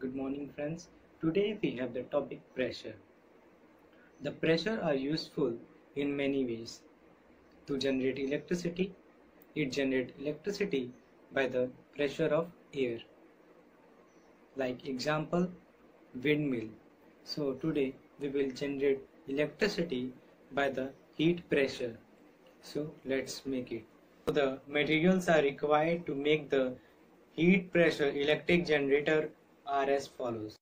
Good morning friends. Today we have the topic pressure. The pressure are useful in many ways. To generate electricity, it generates electricity by the pressure of air. Like example, windmill. So today we will generate electricity by the heat pressure. So let's make it. So the materials are required to make the heat pressure electric generator are as follows.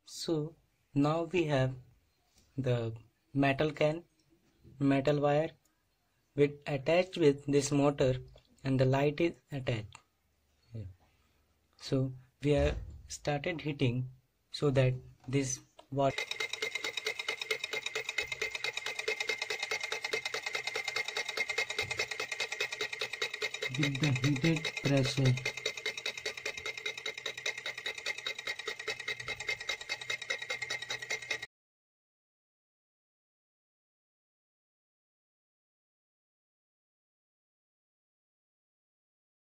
So now we have the metal can, metal wire with attached with this motor, and the light is attached. So we have started heating so that this water with the heated pressure